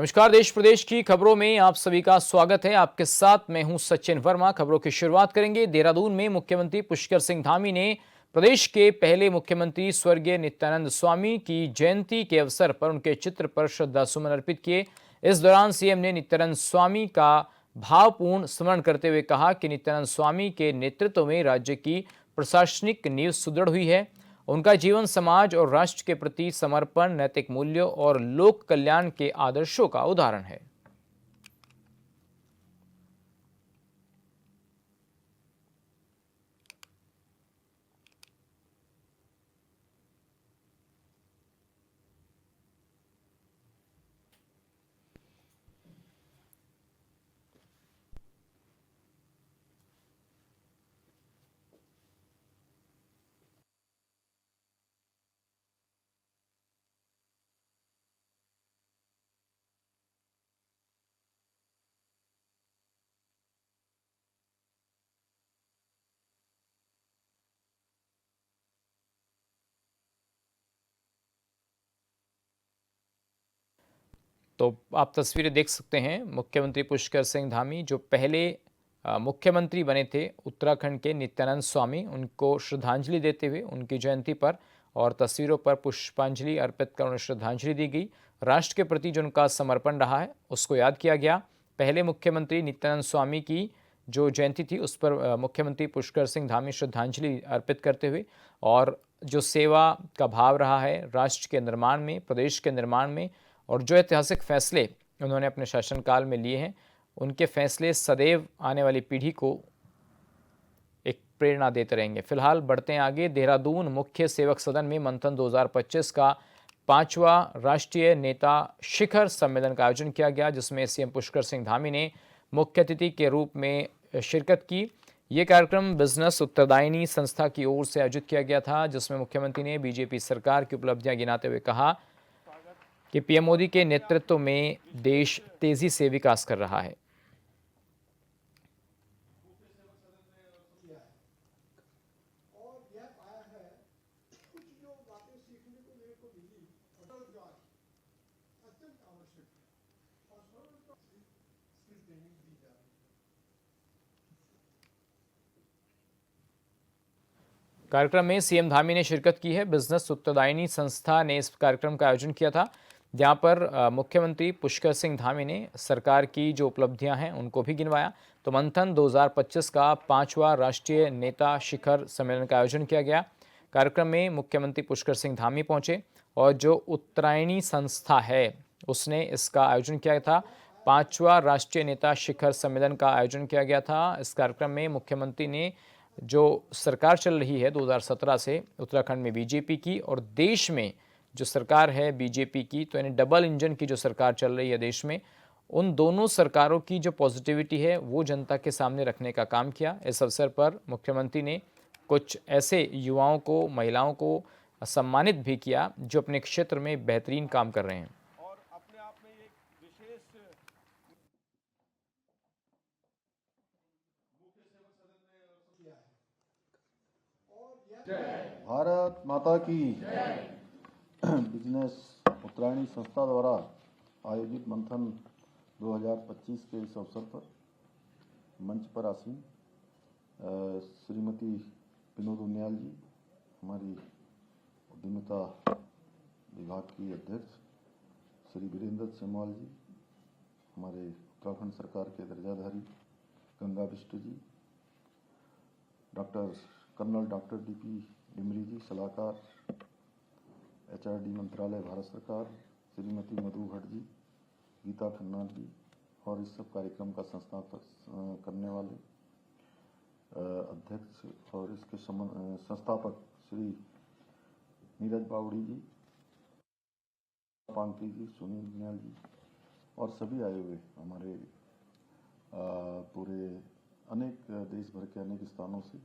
नमस्कार। देश प्रदेश की खबरों में आप सभी का स्वागत है। आपके साथ मैं हूं सचिन वर्मा। खबरों की शुरुआत करेंगे। देहरादून में मुख्यमंत्री पुष्कर सिंह धामी ने प्रदेश के पहले मुख्यमंत्री स्वर्गीय नित्यानंद स्वामी की जयंती के अवसर पर उनके चित्र पर श्रद्धासुमन अर्पित किए। इस दौरान सीएम ने नित्यानंद स्वामी का भावपूर्ण स्मरण करते हुए कहा कि नित्यानंद स्वामी के नेतृत्व में राज्य की प्रशासनिक नींव सुदृढ़ हुई है। उनका जीवन समाज और राष्ट्र के प्रति समर्पण, नैतिक मूल्यों और लोक कल्याण के आदर्शों का उदाहरण है। तो आप तस्वीरें देख सकते हैं। मुख्यमंत्री पुष्कर सिंह धामी जो पहले मुख्यमंत्री बने थे उत्तराखंड के, नित्यानंद स्वामी, उनको श्रद्धांजलि देते हुए उनकी जयंती पर और तस्वीरों पर पुष्पांजलि अर्पित कर उन्हें श्रद्धांजलि दी गई। राष्ट्र के प्रति जो उनका समर्पण रहा है उसको याद किया गया। पहले मुख्यमंत्री नित्यानंद स्वामी की जो जयंती थी उस पर मुख्यमंत्री पुष्कर सिंह धामी श्रद्धांजलि अर्पित करते हुए और जो सेवा का भाव रहा है राष्ट्र के निर्माण में, प्रदेश के निर्माण में, और जो ऐतिहासिक फैसले उन्होंने अपने शासनकाल में लिए हैं, उनके फैसले सदैव आने वाली पीढ़ी को एक प्रेरणा देते रहेंगे। फिलहाल बढ़ते हैं आगे। देहरादून मुख्य सेवक सदन में मंथन 2025 का 5वां राष्ट्रीय नेता शिखर सम्मेलन का आयोजन किया गया, जिसमें सीएम पुष्कर सिंह धामी ने मुख्य अतिथि के रूप में शिरकत की। ये कार्यक्रम बिजनेस उत्तरदायिनी संस्था की ओर से आयोजित किया गया था, जिसमें मुख्यमंत्री ने बीजेपी सरकार की उपलब्धियां गिनाते हुए कहा कि पीएम मोदी के नेतृत्व में देश तेजी से विकास कर रहा है। कार्यक्रम में सीएम धामी ने शिरकत की है। बिजनेस उत्तरदायिनी संस्था ने इस कार्यक्रम का आयोजन किया था, जहां पर मुख्यमंत्री पुष्कर सिंह धामी ने सरकार की जो उपलब्धियां हैं उनको भी गिनवाया। तो मंथन 2025 का 5वां राष्ट्रीय नेता शिखर सम्मेलन का आयोजन किया गया। कार्यक्रम में मुख्यमंत्री पुष्कर सिंह धामी पहुंचे और जो उत्तरायणी संस्था है उसने इसका आयोजन किया था। 5वां राष्ट्रीय नेता शिखर सम्मेलन का आयोजन किया गया था। इस कार्यक्रम में मुख्यमंत्री ने जो सरकार चल रही है 2017 से उत्तराखंड में बीजेपी की, और देश में जो सरकार है बीजेपी की, तो यानी डबल इंजन की जो सरकार चल रही है देश में, उन दोनों सरकारों की जो पॉजिटिविटी है वो जनता के सामने रखने का काम किया। इस अवसर पर मुख्यमंत्री ने कुछ ऐसे युवाओं को, महिलाओं को सम्मानित भी किया जो अपने क्षेत्र में बेहतरीन काम कर रहे हैं। भारत माता की बिजनेस उत्तरायणी संस्था द्वारा आयोजित मंथन 2025 के इस अवसर पर मंच पर आसीन श्रीमती विनोद उनियाल जी, हमारी उद्यमिता विभाग की अध्यक्ष, श्री वीरेंद्र सेमवाल जी, हमारे उत्तराखंड सरकार के दर्जाधारी गंगा बिष्ट जी, कर्नल डॉक्टर डीपी डिमरी जी, सलाहकार एचआरडी मंत्रालय भारत सरकार, श्रीमती मधु भट्ट जी, गीता खन्ना जी, और इस सब कार्यक्रम का संस्थापक करने वाले अध्यक्ष और इसके संस्थापक श्री नीरज बावड़ी जी, पांगती जी, सुनील नियाल जी, और सभी आए हुए हमारे पूरे अनेक देश भर के अनेक स्थानों से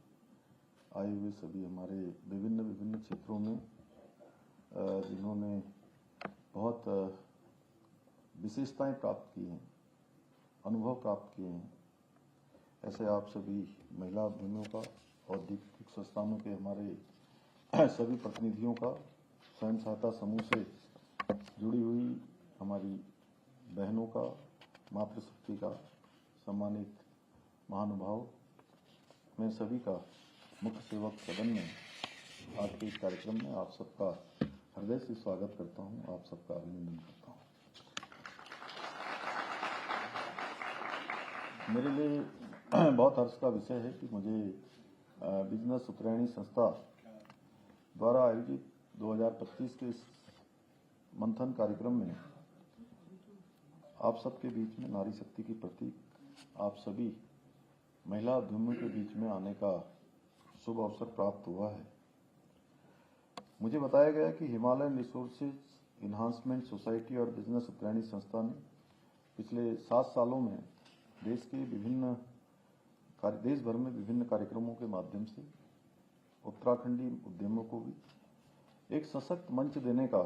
आए हुए सभी हमारे विभिन्न क्षेत्रों में जिन्होंने बहुत विशेषताएं प्राप्त की हैं, अनुभव प्राप्त किए हैं, ऐसे आप सभी महिला उद्यमियों का, औद्योगिक संस्थानों के हमारे सभी प्रतिनिधियों का, स्वयं सहायता समूह से जुड़ी हुई हमारी बहनों का, मातृशक्ति का, सम्मानित महानुभाव, मैं सभी का मुख्य सेवक सदन में आज के इस कार्यक्रम में आप सबका हृदय से स्वागत करता हूं, आप सबका अभिनंदन करता हूं। मेरे लिए बहुत हर्ष का विषय है कि मुझे बिजनेस उत्तरायणी संस्था द्वारा आयोजित 2025 के इस मंथन कार्यक्रम में आप सबके बीच में नारी शक्ति की प्रतीक आप सभी महिला उद्यमियों के बीच में आने का शुभ अवसर प्राप्त हुआ है। मुझे बताया गया कि हिमालयन रिसोर्सेज इन्हांसमेंट सोसाइटी और बिजनेस उत्तरायणी संस्था ने पिछले 7 सालों में देश भर में विभिन्न कार्यक्रमों के माध्यम से उत्तराखंडी उद्यमियों को भी एक सशक्त मंच देने का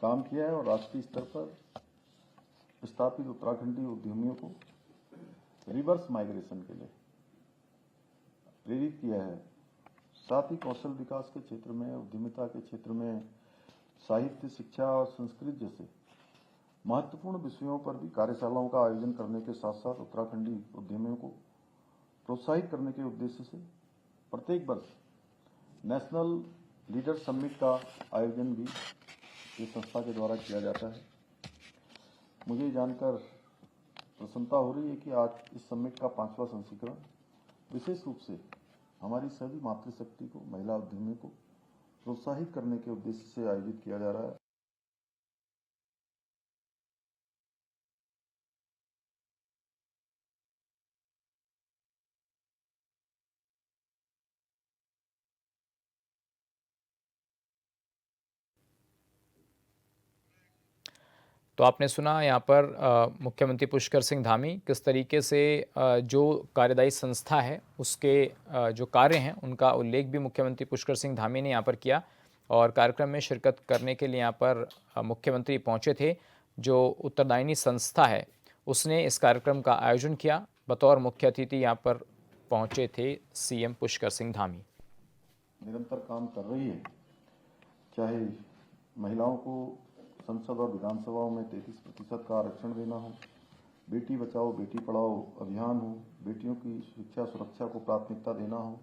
काम किया है और राष्ट्रीय स्तर पर स्थापित उत्तराखंडी उद्यमियों को रिवर्स माइग्रेशन के लिए प्रेरित किया है। साथ ही कौशल विकास के क्षेत्र में, उद्यमिता के क्षेत्र में, साहित्य, शिक्षा और संस्कृत जैसे महत्वपूर्ण विषयों पर भी कार्यशालाओं का आयोजन करने के साथ साथ उत्तराखंडी उद्यमियों को प्रोत्साहित करने के उद्देश्य से प्रत्येक वर्ष नेशनल लीडर समिट का आयोजन भी इस संस्था के द्वारा किया जाता है। मुझे जानकर प्रसन्नता हो रही है कि आज इस समिट का 5वां संस्करण विशेष रूप से हमारी सभी मातृशक्ति को, महिला उद्यमियों को प्रोत्साहित करने के उद्देश्य से आयोजित किया जा रहा है। तो आपने सुना यहाँ पर मुख्यमंत्री पुष्कर सिंह धामी किस तरीके से जो कार्यदायी संस्था है उसके जो कार्य हैं उनका उल्लेख भी मुख्यमंत्री पुष्कर सिंह धामी ने यहाँ पर किया और कार्यक्रम में शिरकत करने के लिए यहाँ पर मुख्यमंत्री पहुँचे थे। जो उत्तरदायिनी संस्था है उसने इस कार्यक्रम का आयोजन किया। बतौर मुख्य अतिथि यहाँ पर पहुँचे थे सीएम पुष्कर सिंह धामी। निरंतर काम कर रही है, चाहे महिलाओं को संसद और विधानसभाओं में 33% का आरक्षण देना हो, बेटी बचाओ बेटी पढ़ाओ अभियान हो, बेटियों की शिक्षा सुरक्षा को प्राथमिकता देना हो,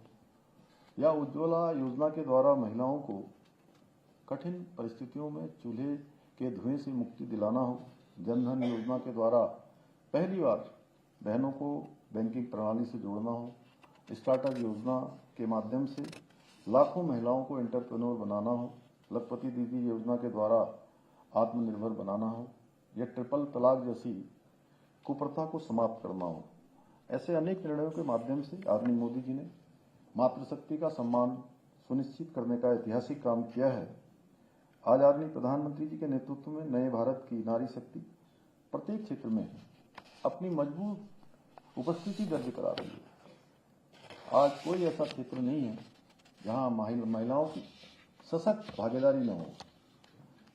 या उज्ज्वला योजना के द्वारा महिलाओं को कठिन परिस्थितियों में चूल्हे के धुएं से मुक्ति दिलाना हो, जन धन योजना के द्वारा पहली बार बहनों को बैंकिंग प्रणाली से जोड़ना हो, स्टार्टअप योजना के माध्यम से लाखों महिलाओं को एंटरप्रेन्योर बनाना हो, लखपति दीदी योजना के द्वारा आत्मनिर्भर बनाना हो, या ट्रिपल तलाक जैसी कुप्रथा को समाप्त करना हो। ऐसे अनेक निर्णयों के माध्यम से आदरणीय मोदी जी ने मातृशक्ति का सम्मान सुनिश्चित करने का ऐतिहासिक काम किया है। आज आदरणीय प्रधानमंत्री जी के नेतृत्व में नए भारत की नारी शक्ति प्रत्येक क्षेत्र में अपनी मजबूत उपस्थिति दर्ज करा रही है। आज कोई ऐसा क्षेत्र नहीं है जहां महिलाओं की सशक्त भागीदारी न हो।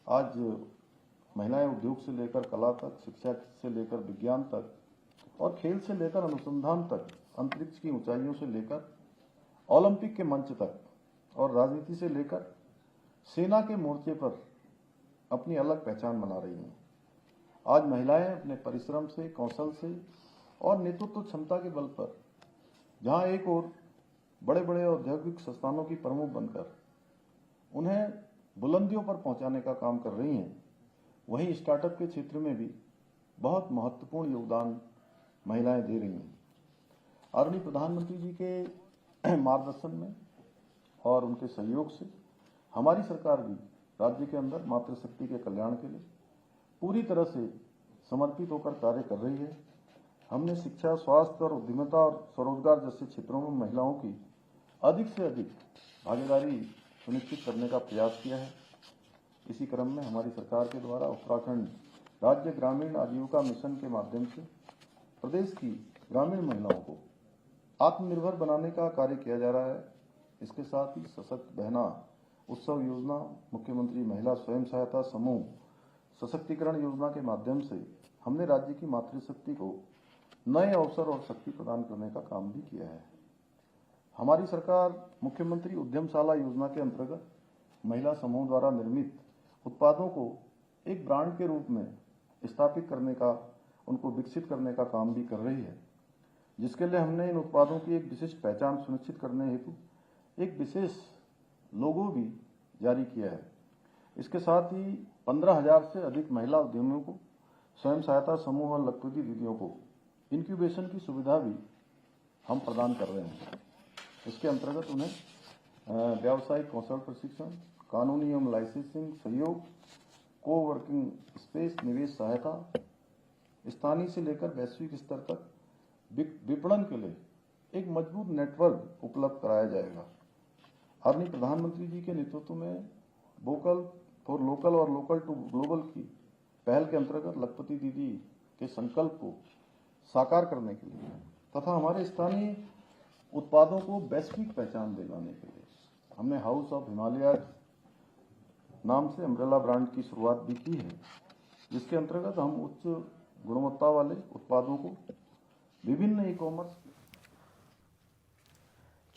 आज महिलाएं उद्योग से लेकर कला तक, शिक्षा से लेकर विज्ञान तक और खेल से लेकर अनुसंधान तक, अंतरिक्ष की ऊंचाइयों से लेकर ओलंपिक के मंच तक और राजनीति से लेकर सेना के मोर्चे पर अपनी अलग पहचान बना रही हैं। आज महिलाएं अपने परिश्रम से, कौशल से और नेतृत्व क्षमता के बल पर जहां एक और बड़े बड़े औद्योगिक संस्थानों की प्रमुख बनकर उन्हें बुलंदियों पर पहुंचाने का काम कर रही हैं, वहीं स्टार्टअप के क्षेत्र में भी बहुत महत्वपूर्ण योगदान महिलाएं दे रही हैं। आदरणीय प्रधानमंत्री जी के मार्गदर्शन में और उनके सहयोग से हमारी सरकार भी राज्य के अंदर मातृशक्ति के कल्याण के लिए पूरी तरह से समर्पित होकर कार्य कर रही है। हमने शिक्षा, स्वास्थ्य और उद्यमिता और स्वरोजगार जैसे क्षेत्रों में महिलाओं की अधिक से अधिक भागीदारी सुनिश्चित करने का प्रयास किया है। इसी क्रम में हमारी सरकार के द्वारा उत्तराखंड राज्य ग्रामीण आजीविका मिशन के माध्यम से प्रदेश की ग्रामीण महिलाओं को आत्मनिर्भर बनाने का कार्य किया जा रहा है। इसके साथ ही सशक्त बहना उत्सव योजना, मुख्यमंत्री महिला स्वयं सहायता समूह सशक्तिकरण योजना के माध्यम से हमने राज्य की मातृशक्ति को नए अवसर और शक्ति प्रदान करने का काम भी किया है। हमारी सरकार मुख्यमंत्री उद्यमशाला योजना के अंतर्गत महिला समूह द्वारा निर्मित उत्पादों को एक ब्रांड के रूप में स्थापित करने का, उनको विकसित करने का काम भी कर रही है, जिसके लिए हमने इन उत्पादों की एक विशिष्ट पहचान सुनिश्चित करने हेतु एक विशेष लोगो भी जारी किया है। इसके साथ ही 15,000 से अधिक महिला उद्यमियों को, स्वयं सहायता समूह और लखपति दीदियों को इंक्यूबेशन की सुविधा भी हम प्रदान कर रहे हैं। इसके अंतर्गत उन्हें व्यावसायिक कौशल प्रशिक्षण, कानूनी एवं लाइसेंसिंग सहयोग, को वर्किंग स्पेस, निवेश सहायता, स्थानीय से लेकर वैश्विक स्तर तक विपणन के लिए एक मजबूत नेटवर्क उपलब्ध कराया जाएगा। आदरणीय प्रधानमंत्री जी के नेतृत्व में वोकल फॉर लोकल और लोकल टू ग्लोबल की पहल के अंतर्गत लखपति दीदी के संकल्प को साकार करने के लिए तथा हमारे स्थानीय उत्पादों को वैश्विक पहचान दिलाने के लिए हमने हाउस ऑफ हिमालय नाम से अम्ब्रेला ब्रांड की शुरुआत भी की है, जिसके अंतर्गत हम उच्च गुणवत्ता वाले उत्पादों को विभिन्न ई कॉमर्स।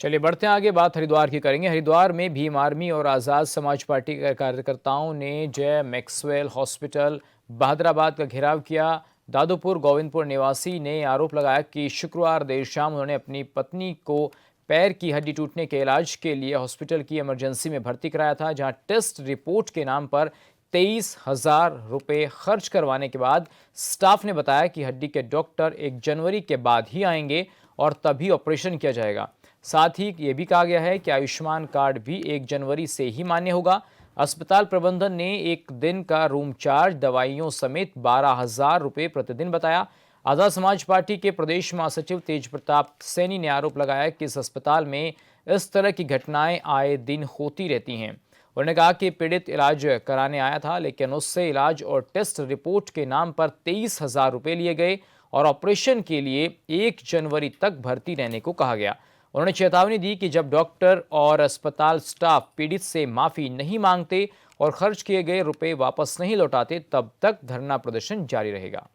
चलिए बढ़ते हैं आगे, बात हरिद्वार की करेंगे। हरिद्वार में भीम आर्मी और आज़ाद समाज पार्टी के कार्यकर्ताओं ने जय मैक्सवेल हॉस्पिटल बहादुराबाद का घेराव किया। दादोपुर गोविंदपुर निवासी ने आरोप लगाया कि शुक्रवार देर शाम उन्होंने अपनी पत्नी को पैर की हड्डी टूटने के इलाज के लिए हॉस्पिटल की इमरजेंसी में भर्ती कराया था, जहां टेस्ट रिपोर्ट के नाम पर 23,000 रुपये खर्च करवाने के बाद स्टाफ ने बताया कि हड्डी के डॉक्टर 1 जनवरी के बाद ही आएंगे और तभी ऑपरेशन किया जाएगा। साथ ही ये भी कहा गया है कि आयुष्मान कार्ड भी 1 जनवरी से ही मान्य होगा। अस्पताल प्रबंधन ने एक दिन का रूम चार्ज, दवाइयों समेत 12,000 रुपये प्रतिदिन बताया। आज़ाद समाज पार्टी के प्रदेश महासचिव तेज प्रताप सैनी ने आरोप लगाया कि इस अस्पताल में इस तरह की घटनाएं आए दिन होती रहती हैं। उन्होंने कहा कि पीड़ित इलाज कराने आया था, लेकिन उससे इलाज और टेस्ट रिपोर्ट के नाम पर 23,000 रुपये लिए गए और ऑपरेशन के लिए 1 जनवरी तक भर्ती रहने को कहा गया। उन्होंने चेतावनी दी कि जब डॉक्टर और अस्पताल स्टाफ पीड़ित से माफी नहीं मांगते और खर्च किए गए रुपए वापस नहीं लौटाते, तब तक धरना प्रदर्शन जारी रहेगा।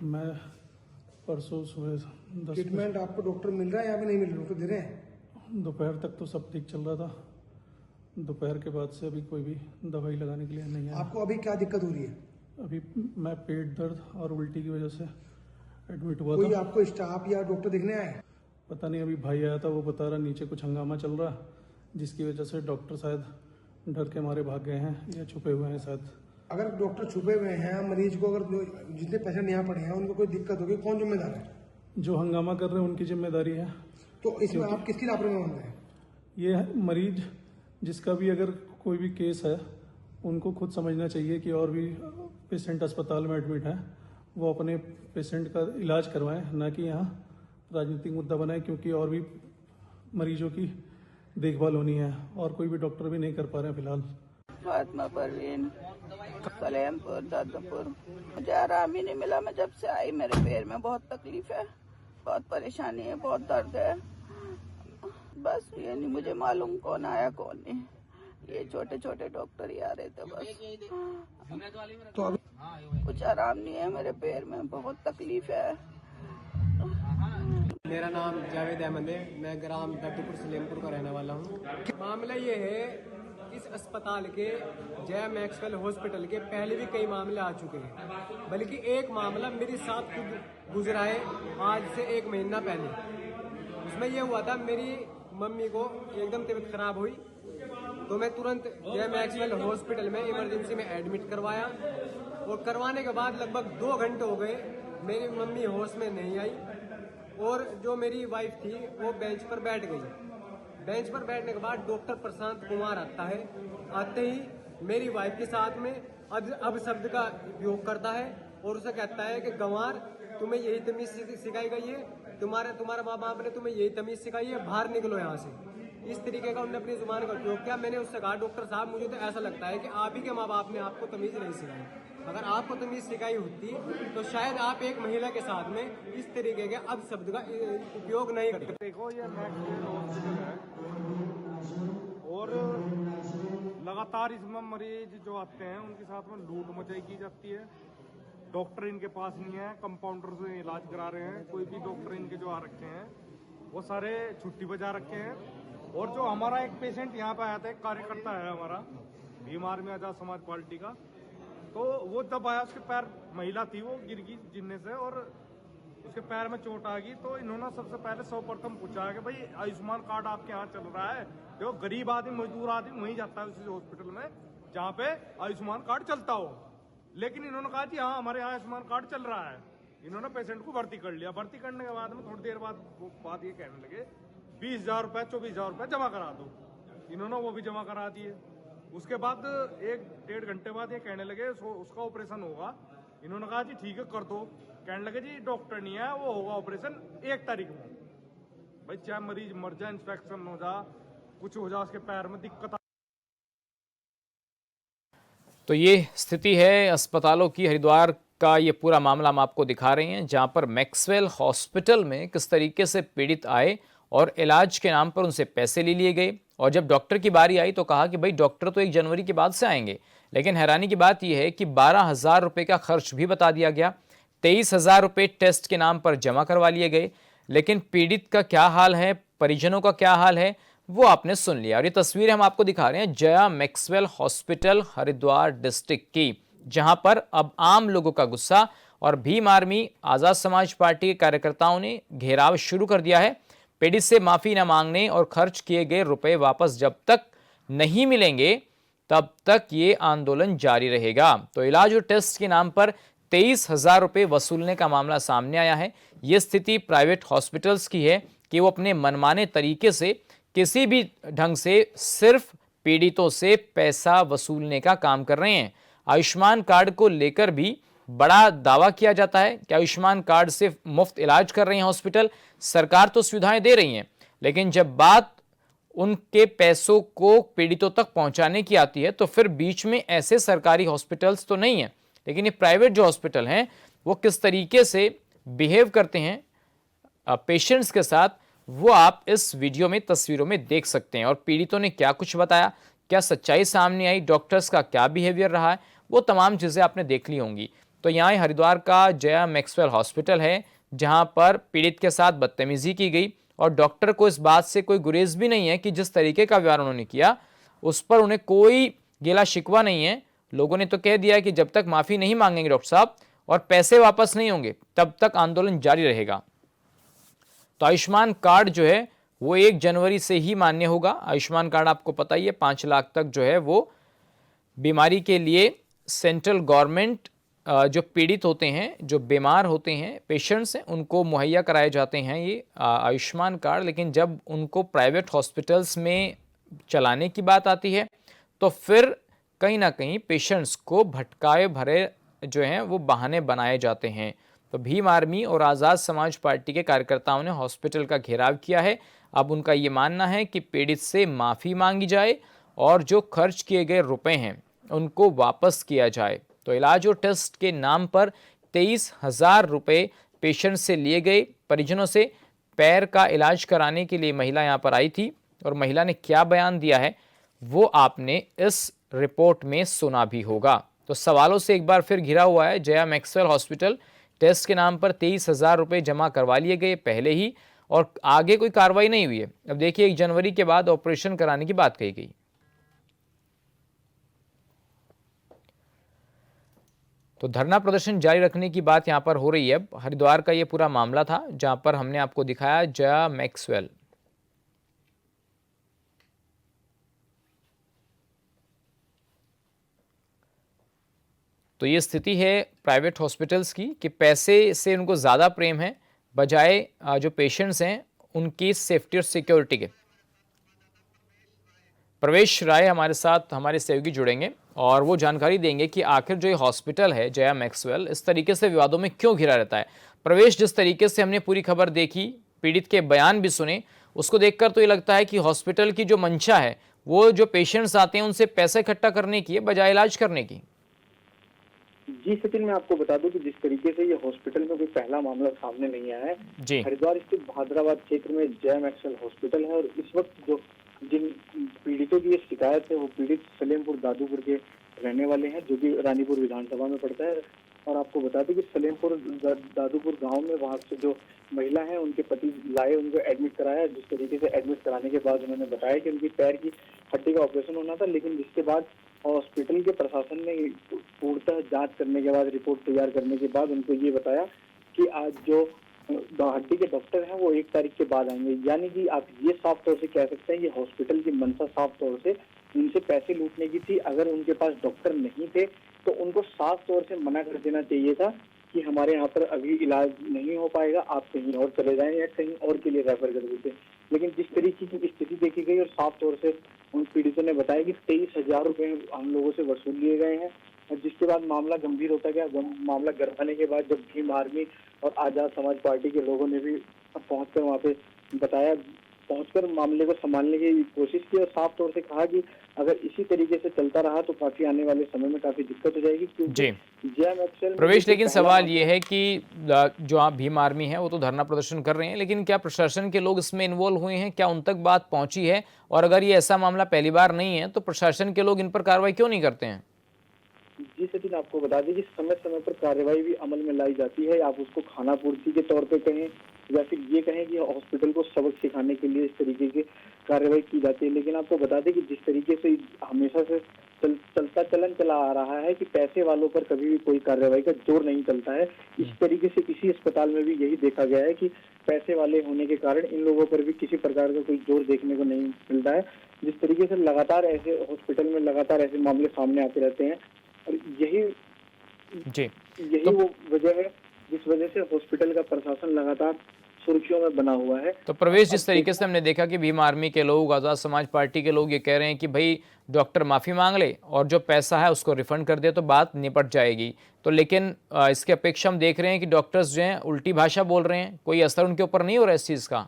मैं परसों सुबह 10 ट्रीटमेंट आपको डॉक्टर मिल रहा है या फिर नहीं मिल रहा? डॉक्टर दे रहे हैं? दोपहर तक तो सब ठीक चल रहा था। दोपहर के बाद से अभी कोई भी दवाई लगाने के लिए नहीं आया। आपको अभी क्या दिक्कत हो रही है? अभी मैं पेट दर्द और उल्टी की वजह से एडमिट हुआ कोई था। आपको स्टाफ या डॉक्टर देखने आया है? पता नहीं, अभी भाई आया था, वो बता रहा नीचे कुछ हंगामा चल रहा, जिसकी वजह से डॉक्टर शायद डर के मारे भाग गए हैं या छुपे हुए हैं शायद। अगर डॉक्टर छुपे हुए हैं, मरीज को अगर जितने पेशेंट यहाँ पड़े हैं उनको कोई दिक्कत होगी, कौन जिम्मेदार है? जो हंगामा कर रहे हैं उनकी जिम्मेदारी है। तो इसमें आप किसकी लापरवाही मानते हैं? ये मरीज जिसका भी अगर कोई भी केस है, उनको खुद समझना चाहिए कि और भी पेशेंट अस्पताल में एडमिट हैं, वो अपने पेशेंट का इलाज करवाएं, ना कि यहाँ राजनीतिक मुद्दा बनाए, क्योंकि और भी मरीजों की देखभाल होनी है और कोई भी डॉक्टर भी नहीं कर पा रहे हैं फिलहाल। फातिमा परवीन, सलेमपुर, दादोपुर। मुझे आराम ही नहीं मिला। मैं जब से आई मेरे पैर में बहुत तकलीफ है, बहुत परेशानी है, बहुत दर्द है। बस ये नहीं मुझे मालूम कौन आया कौन नहीं। ये छोटे छोटे डॉक्टर ही आ रहे थे बस। तो अभी कुछ आराम नहीं है मेरे पैर में, बहुत तकलीफ है। मेरा नाम जावेद अहमद है। मैं ग्राम दादोपुर सलेमपुर का रहने वाला हूँ। मामला ये है, इस अस्पताल के जय मैक्सवेल हॉस्पिटल के पहले भी कई मामले आ चुके हैं, बल्कि एक मामला मेरे साथ खुद गुजरा है आज से 1 महीना पहले। उसमें यह हुआ था, मेरी मम्मी को एकदम तबीयत खराब हुई तो मैं तुरंत जय मैक्सवेल हॉस्पिटल में इमरजेंसी में एडमिट करवाया और करवाने के बाद लगभग 2 घंटे हो गए, मेरी मम्मी होश में नहीं आई और जो मेरी वाइफ थी वो बेंच पर बैठ गई। बेंच पर बैठने के बाद डॉक्टर प्रशांत कुमार आता है। आते ही मेरी वाइफ के साथ में अब शब्द का उपयोग करता है और उसे कहता है कि गंवार, तुम्हें यही तमीज सिखाई गई है, तुम्हारे माँ बाप ने तुम्हें यही तमीज सिखाई है, बाहर निकलो यहाँ से। इस तरीके का उन्होंने अपनी जुबान का उपयोग किया। मैंने उससे कहा, डॉक्टर साहब मुझे तो ऐसा लगता है कि आप ही के माँ बाप ने आपको तमीज नहीं सिखाई। अगर आपको तमीज सिखाई होती तो शायद आप एक महिला के साथ में इस तरीके के अब शब्द का उपयोग नहीं करते। देखो, ये मैक्सवेल हॉस्पिटल है और लगातार इसमें मरीज जो आते हैं उनके साथ में लूट मचाई की जाती है। डॉक्टर इनके पास नहीं है, कंपाउंडर से इलाज करा रहे हैं। कोई भी डॉक्टर इनके जो आ रखे हैं वो सारे छुट्टी बजा रखे हैं। और जो हमारा एक पेशेंट यहाँ पे आया था, एक कार्यकर्ता है हमारा भीम आर्मी आज़ाद समाज पार्टी का, तो वो जब आया उसके पैर, महिला थी वो, गिर गई जिन्ने से और उसके पैर में चोट आ गई। तो इन्होंने सबसे पहले सर्वप्रथम पूछा कि भाई आयुष्मान कार्ड आपके यहाँ चल रहा है? जो गरीब आदमी, मजदूर आदमी वहीं जाता है उसी हॉस्पिटल में जहाँ पे आयुष्मान कार्ड चलता हो। लेकिन इन्होंने कहा कि हाँ हमारे यहाँ आयुष्मान कार्ड चल रहा है। इन्होंने पेशेंट को भर्ती कर लिया। भर्ती करने के बाद में थोड़ी देर बाद ये कहने लगे 20,000 रुपए 24,000 रुपए जमा करा दो। इन्होंने वो भी जमा करा दिए। उसके बाद 1-1.5 घंटे बाद ये कहने लगे उसका ऑपरेशन होगा। इन्होंने कहा जी ठीक है कर दो। कहने लगे जी डॉक्टर नहीं है, वो होगा ऑपरेशन 1 तारीख में। भाई चाहे मरीज मर जाए, इंस्पेक्शन हो जा, कुछ हो जाए, उसके पैर में दिक्कत। तो ये स्थिति है अस्पतालों की। हरिद्वार का ये पूरा मामला हम आपको दिखा रहे हैं, जहां पर मैक्सवेल हॉस्पिटल में किस तरीके से पीड़ित आए और इलाज के नाम पर उनसे पैसे ले लिए गए। और जब डॉक्टर की बारी आई तो कहा कि भाई डॉक्टर तो 1 जनवरी के बाद से आएंगे। लेकिन हैरानी की बात यह है कि 12,000 रुपये का खर्च भी बता दिया गया। 23,000 रुपये टेस्ट के नाम पर जमा करवा लिए गए। लेकिन पीड़ित का क्या हाल है, परिजनों का क्या हाल है, वो आपने सुन लिया। और ये तस्वीर हम आपको दिखा रहे हैं Jaya Maxwell hospital Haridwar district की, जहां पर अब आम लोगों का गुस्सा और भीम आर्मी आजाद समाज पार्टी के कार्यकर्ताओं ने घेराव शुरू कर दिया है। पीड़ित से माफी न मांगने और खर्च किए गए रुपए वापस जब तक नहीं मिलेंगे तब तक ये आंदोलन जारी रहेगा। तो इलाज और टेस्ट के नाम पर 23,000 रुपये वसूलने का मामला सामने आया है। ये स्थिति प्राइवेट हॉस्पिटल्स की है कि वो अपने मनमाने तरीके से किसी भी ढंग से सिर्फ पीड़ितों से पैसा वसूलने का काम कर रहे हैं। आयुष्मान कार्ड को लेकर भी बड़ा दावा किया जाता है कि आयुष्मान कार्ड से मुफ्त इलाज कर रहे हैं हॉस्पिटल, सरकार तो सुविधाएं दे रही हैं। लेकिन जब बात उनके पैसों को पीड़ितों तक पहुंचाने की आती है तो फिर बीच में ऐसे सरकारी हॉस्पिटल्स तो नहीं है, लेकिन ये प्राइवेट जो हॉस्पिटल हैं वो किस तरीके से बिहेव करते हैं पेशेंट्स के साथ, वो आप इस वीडियो में तस्वीरों में देख सकते हैं। और पीड़ितों ने क्या कुछ बताया, क्या सच्चाई सामने आई, डॉक्टर्स का क्या बिहेवियर रहा है, वो तमाम चीज़ें आपने देख ली होंगी। तो यहाँ हरिद्वार का जया मैक्सवेल हॉस्पिटल है जहाँ पर पीड़ित के साथ बदतमीजी की गई और डॉक्टर को इस बात से कोई गुरेज भी नहीं है कि जिस तरीके का व्यवहार उन्होंने किया उस पर उन्हें कोई गिला शिकवा नहीं है। लोगों ने तो कह दिया कि जब तक माफ़ी नहीं मांगेंगे डॉक्टर साहब और पैसे वापस नहीं होंगे तब तक आंदोलन जारी रहेगा। तो आयुष्मान कार्ड जो है वो 1 जनवरी से ही मान्य होगा। आयुष्मान कार्ड आपको पता ही है 5 लाख तक जो है वो बीमारी के लिए सेंट्रल गवर्नमेंट जो पीड़ित होते हैं, जो बीमार होते हैं, पेशेंट्स हैं, उनको मुहैया कराए जाते हैं ये आयुष्मान कार्ड। लेकिन जब उनको प्राइवेट हॉस्पिटल्स में चलाने की बात आती है तो फिर कहीं ना कहीं पेशेंट्स को भटकाए भरे जो हैं वो बहाने बनाए जाते हैं। तो भीम आर्मी और आज़ाद समाज पार्टी के कार्यकर्ताओं ने हॉस्पिटल का घेराव किया है। अब उनका ये मानना है कि पीड़ित से माफ़ी मांगी जाए और जो खर्च किए गए रुपए हैं उनको वापस किया जाए। तो इलाज और टेस्ट के नाम पर 23,000 रुपये पेशेंट से लिए गए। परिजनों से पैर का इलाज कराने के लिए महिला यहाँ पर आई थी और महिला ने क्या बयान दिया है वो आपने इस रिपोर्ट में सुना भी होगा। तो सवालों से एक बार फिर घिरा हुआ है जया मैक्सवेल हॉस्पिटल। टेस्ट के नाम पर 23,000 रुपये जमा करवा लिए गए पहले ही और आगे कोई कार्रवाई नहीं हुई है। अब देखिए 1 जनवरी के बाद ऑपरेशन कराने की बात कही गई। तो धरना प्रदर्शन जारी रखने की बात यहां पर हो रही है। अब हरिद्वार का ये पूरा मामला था जहां पर हमने आपको दिखाया जया मैक्सवेल। तो ये स्थिति है प्राइवेट हॉस्पिटल्स की कि पैसे से उनको ज़्यादा प्रेम है बजाय जो पेशेंट्स हैं उनकी सेफ्टी और सिक्योरिटी के। प्रवेश राय हमारे साथ हमारे सहयोगी जुड़ेंगे और वो जानकारी देंगे कि आखिर जो ये हॉस्पिटल है जया मैक्सवेल इस तरीके से विवादों में क्यों घिरा रहता है। प्रवेश, जिस तरीके से हमने पूरी खबर देखी, पीड़ित के बयान भी सुने, उसको देखकर तो ये लगता है कि हॉस्पिटल की जो मंशा है वो जो पेशेंट्स आते हैं उनसे पैसे इकट्ठा करने की है बजाय इलाज करने की। जी सचिन, मैं आपको बता दूं कि जिस तरीके से ये हॉस्पिटल में कोई पहला मामला सामने नहीं आया है। जी, हरिद्वार स्थित भादराबाद क्षेत्र में जया मैक्सवेल हॉस्पिटल है और इस वक्त जो जिन पीड़ितों की ये शिकायत है वो पीड़ित सलेमपुर दादूपुर के रहने वाले हैं जो कि रानीपुर विधानसभा में पड़ता है। और आपको बता दें कि सलेमपुर दादूपुर गांव में वहां से जो महिला है उनके पति लाए, उनको एडमिट कराया। जिस तरीके से एडमिट कराने के बाद उन्होंने बताया कि उनकी पैर की हड्डी का ऑपरेशन होना था, लेकिन जिसके बाद हॉस्पिटल के प्रशासन ने पूर्णतः जांच करने के बाद, रिपोर्ट तैयार करने के बाद उनको ये बताया कि आज जो हड्डी के डॉक्टर हैं वो 1 तारीख के बाद आएंगे। यानी कि आप ये साफ तौर से कह सकते हैं ये हॉस्पिटल की मंशा साफ तौर से उनसे पैसे लूटने की थी। अगर उनके पास डॉक्टर नहीं थे तो उनको साफ तौर से मना कर देना चाहिए था कि हमारे यहाँ पर अभी इलाज नहीं हो पाएगा, आप कहीं और चले जाएं या कहीं और के लिए रेफर कर देते। लेकिन जिस तरीके की स्थिति देखी गई और साफ तौर से उन पीड़ितों ने बताया कि 23,000 रुपए हम लोगों से वसूल लिए गए हैं, और जिसके बाद मामला गंभीर होता गया। मामला गरमाने के बाद जब भीम आर्मी और आजाद समाज पार्टी के लोगों ने भी पहुंचकर वहाँ पे बताया, पहुंचकर मामले को संभालने की कोशिश की और साफ तौर से कहा कि अगर इसी तरीके से चलता रहा तो काफी आने वाले समय में काफी दिक्कत हो जाएगी। जी क्योंकि प्रवेश, लेकिन सवाल ये है कि जो आप भीम आर्मी है वो तो धरना प्रदर्शन कर रहे हैं, लेकिन क्या प्रशासन के लोग इसमें इन्वॉल्व हुए हैं? क्या उन तक बात पहुंची है? और अगर ये ऐसा मामला पहली बार नहीं है तो प्रशासन के लोग इन पर कार्रवाई क्यों नहीं करते हैं? जी सचिन, आपको बता दें कि समय समय पर कार्रवाई भी अमल में लाई जाती है। आप उसको खाना पूर्ति के तौर पे कहें या फिर ये कहें कि हॉस्पिटल को सबक सिखाने के लिए इस तरीके की कार्रवाई की जाती है। लेकिन आपको बता दें कि जिस तरीके से हमेशा से चलता चलन चला आ रहा है कि पैसे वालों पर कभी भी कोई कार्रवाई का जोर नहीं चलता है। इस तरीके से इसी अस्पताल में भी यही देखा गया है कि पैसे वाले होने के कारण इन लोगों पर भी किसी प्रकार का कोई जोर देखने को नहीं मिलता है। जिस तरीके से लगातार ऐसे हॉस्पिटल में लगातार ऐसे मामले सामने आते रहते हैं और यही वो वजह है जिस वजह से हॉस्पिटल का प्रशासन लगातार सुर्खियों में बना हुआ है। तो प्रवेश, जिस तरीके से हमने देखा कि भीम आर्मी के लोग, आजाद समाज पार्टी के लोग ये कह रहे हैं कि भाई डॉक्टर माफी मांग ले और जो पैसा है उसको रिफंड कर दे तो बात निपट जाएगी, तो लेकिन इसके अपेक्षा हम देख रहे हैं कि डॉक्टर्स जो हैं उल्टी भाषा बोल रहे हैं। कोई असर उनके ऊपर नहीं हो रहा है इस चीज का?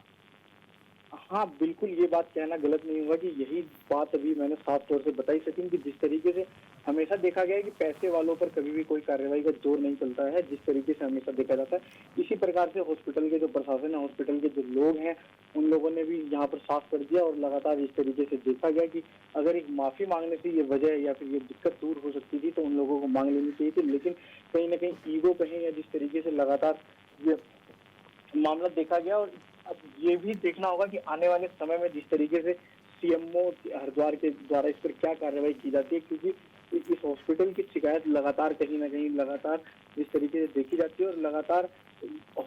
हाँ बिल्कुल, ये बात कहना गलत नहीं होगा कि यही बात अभी मैंने साफ तौर से बताई सचिन कि जिस तरीके से हमेशा देखा गया है कि पैसे वालों पर कभी भी कोई कार्रवाई का जोर नहीं चलता है, जिस तरीके से हमेशा देखा जाता है, इसी प्रकार से हॉस्पिटल के जो प्रशासन है, हॉस्पिटल के जो लोग हैं, उन लोगों ने भी यहाँ पर साफ कर दिया। और लगातार इस तरीके से देखा गया कि अगर एक माफी मांगने से ये वजह या फिर ये दिक्कत दूर हो सकती थी तो उन लोगों को मांग लेनी चाहिए थी। लेकिन कहीं ना कहीं ईगो कहें या जिस तरीके से लगातार ये मामला देखा गया, और अब ये भी देखना होगा कि आने वाले समय में जिस तरीके से सीएमओ हरिद्वार के द्वारा इस पर क्या कार्रवाई की जाती है, क्योंकि इस हॉस्पिटल की शिकायत लगातार कहीं ना कहीं लगातार जिस तरीके से देखी जाती है और लगातार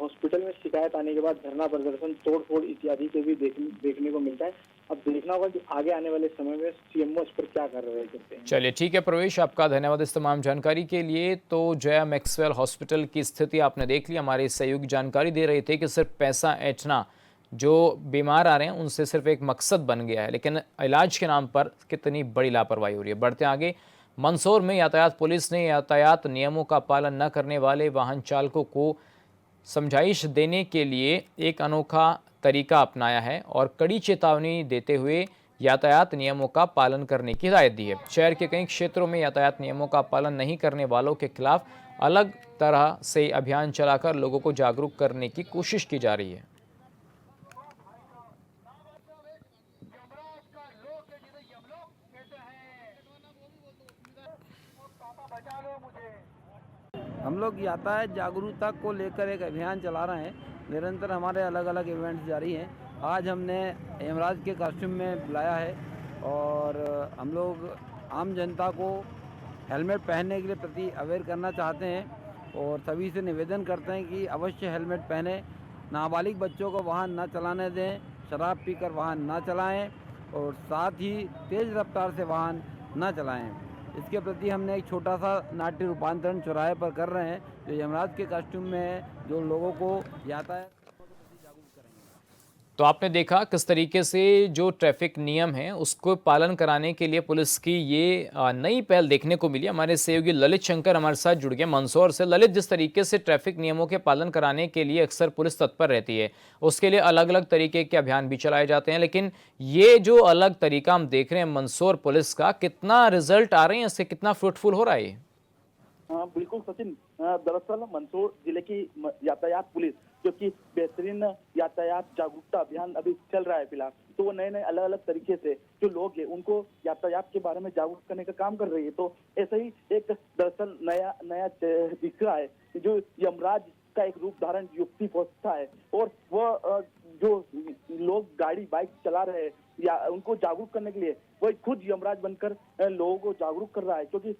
हॉस्पिटल में शिकायत आने के बाद धरना प्रदर्शन, तोड़फोड़ इत्यादि के भी देखने को मिलता है। अब देखना होगा कि आगे आने वाले समय में सीएमओ इस पर क्या कार्रवाई करते हैं। चलिए ठीक है प्रवेश, आपका धन्यवाद इस तमाम जानकारी के लिए। तो जया मैक्सवेल हॉस्पिटल की स्थिति आपने देख ली। हमारे सहयोगी जानकारी दे रहे थे कि सिर्फ पैसा ऐंठना जो बीमार आ रहे हैं उनसे सिर्फ एक मकसद बन गया है, लेकिन इलाज के नाम पर कितनी बड़ी लापरवाही हो रही है। बढ़ते आगे, मंदसौर में यातायात पुलिस ने यातायात नियमों का पालन न करने वाले वाहन चालकों को समझाइश देने के लिए एक अनोखा तरीका अपनाया है और कड़ी चेतावनी देते हुए यातायात नियमों का पालन करने की हिदायत दी है। शहर के कई क्षेत्रों में यातायात नियमों का पालन नहीं करने वालों के खिलाफ अलग तरह से अभियान चलाकर लोगों को जागरूक करने की कोशिश की जा रही है। हम लोग यातायात जागरूकता को लेकर एक अभियान चला रहे हैं। निरंतर हमारे अलग अलग इवेंट्स जारी हैं। आज हमने यमराज के कॉस्ट्यूम में बुलाया है और हम लोग आम जनता को हेलमेट पहनने के लिए प्रति अवेयर करना चाहते हैं और सभी से निवेदन करते हैं कि अवश्य हेलमेट पहने, नाबालिग बच्चों को वाहन न चलाने दें, शराब पीकर वाहन न चलाएं और साथ ही तेज़ रफ्तार से वाहन न चलाएं। इसके प्रति हमने एक छोटा सा नाट्य रूपांतरण चौराहे पर कर रहे हैं जो यमराज के कॉस्ट्यूम में है, जो लोगों को यातायात तो आपने देखा किस तरीके से जो ट्रैफिक नियम है उसको पालन कराने के लिए पुलिस की ये नई पहल देखने को मिली। हमारे सहयोगी ललित शंकर हमारे साथ जुड़ गए मंदसौर से। ललित, जिस तरीके से ट्रैफिक नियमों के पालन कराने के लिए अक्सर पुलिस तत्पर रहती है, उसके लिए अलग अलग तरीके के अभियान भी चलाए जाते हैं, लेकिन ये जो अलग तरीका हम देख रहे हैं मंदसौर पुलिस का, कितना रिजल्ट आ रहे हैं, इससे कितना फ्रूटफुल हो रहा है? बिल्कुल सचिन, दरअसल मंदसौर जिले की यातायात पुलिस क्योंकि बेहतरीन यातायात जागरूकता अभियान अभी चल रहा है फिलहाल, तो वो नए नए अलग अलग तरीके से जो लोग हैं उनको यातायात के बारे में जागरूक करने का काम कर रही है। तो ऐसा ही एक दरअसल नया दिख रहा है जो यमराज का एक रूप धारण युक्ति पहुंचता है, और वह जो लोग गाड़ी बाइक चला रहे हैं या उनको जागरूक करने के लिए वह खुद यमराज बनकर लोगों को जागरूक कर रहा है, क्योंकि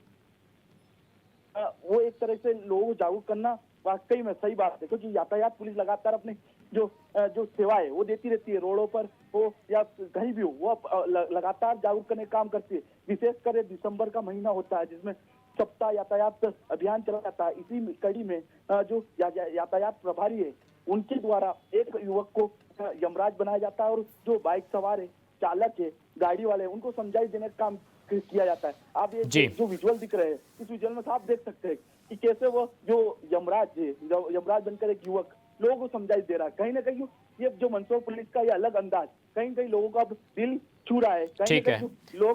वो एक तरह से लोगों को जागरूक करना वाकई में सही बात है, क्योंकि यातायात पुलिस लगातार अपनी जो सेवा है वो देती रहती है, रोडों पर हो या कहीं भी हो, वो लगातार जागरूक करने का काम करती है। विशेषकर दिसंबर का महीना होता है जिसमें सप्ताह यातायात अभियान चला जाता है। इसी कड़ी में जो यातायात प्रभारी है उनके द्वारा एक युवक को यमराज बनाया जाता है, और जो बाइक सवार है, चालक है, गाड़ी वाले हैं, उनको समझाई देने का काम किया जाता है। आप ये जो विजुअल दिख रहे हैं, इस विजुअल में आप देख सकते हैं कि कैसे वो जो यमराज बनकर एक युवक लोगों को समझाई दे रहा है। कहीं ना कहीं ये जो मंदसौर पुलिस का ये अलग अंदाज कहीं कहीं लोगों का दिल छू रहा है। ठीक है,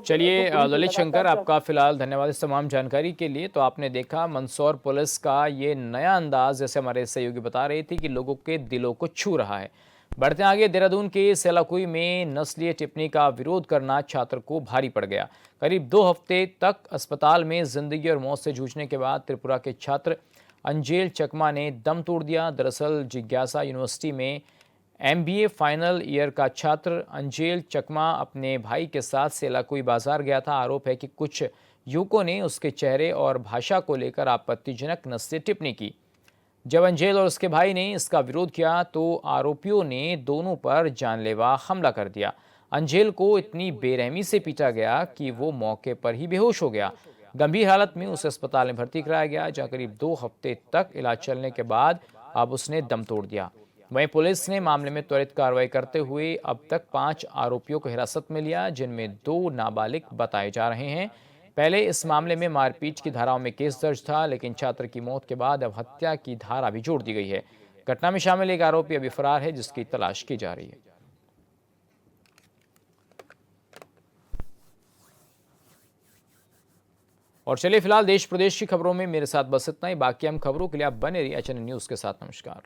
चलिए ललित शंकर, आपका फिलहाल धन्यवाद इस तमाम जानकारी के लिए। तो आपने देखा मंदसौर पुलिस का ये नया अंदाज, जैसे हमारे सहयोगी बता रहे थे कि लोगों के दिलों को छू रहा है। बढ़ते आगे, देहरादून के सेलाकुई में नस्लीय टिप्पणी का विरोध करना छात्र को भारी पड़ गया। करीब 2 हफ्ते तक अस्पताल में जिंदगी और मौत से जूझने के बाद त्रिपुरा के छात्र अंजेल चकमा ने दम तोड़ दिया। दरअसल जिज्ञासा यूनिवर्सिटी में MBA फाइनल ईयर का छात्र अंजेल चकमा अपने भाई के साथ सेलाकुई बाजार गया था। आरोप है कि कुछ युवकों ने उसके चेहरे और भाषा को लेकर आपत्तिजनक नस्लीय टिप्पणी की। जब अंजेल और उसके भाई ने इसका विरोध किया तो आरोपियों ने दोनों पर जानलेवा हमला कर दिया। अंजेल को इतनी बेरहमी से पीटा गया कि वो मौके पर ही बेहोश हो गया। गंभीर हालत में उसे अस्पताल में भर्ती कराया गया, जहां करीब 2 हफ्ते तक इलाज चलने के बाद अब उसने दम तोड़ दिया। वहीं पुलिस ने मामले में त्वरित कार्रवाई करते हुए अब तक 5 आरोपियों को हिरासत में लिया, जिनमें 2 नाबालिग बताए जा रहे हैं। पहले इस मामले में मारपीट की धाराओं में केस दर्ज था, लेकिन छात्र की मौत के बाद अब हत्या की धारा भी जोड़ दी गई है। घटना में शामिल एक आरोपी अभी फरार है, जिसकी तलाश की जा रही है। और चलिए फिलहाल देश प्रदेश की खबरों में मेरे साथ बस इतना ही। बाकी हम खबरों के लिए आप बने रहिए HNN न्यूज़ के साथ। नमस्कार।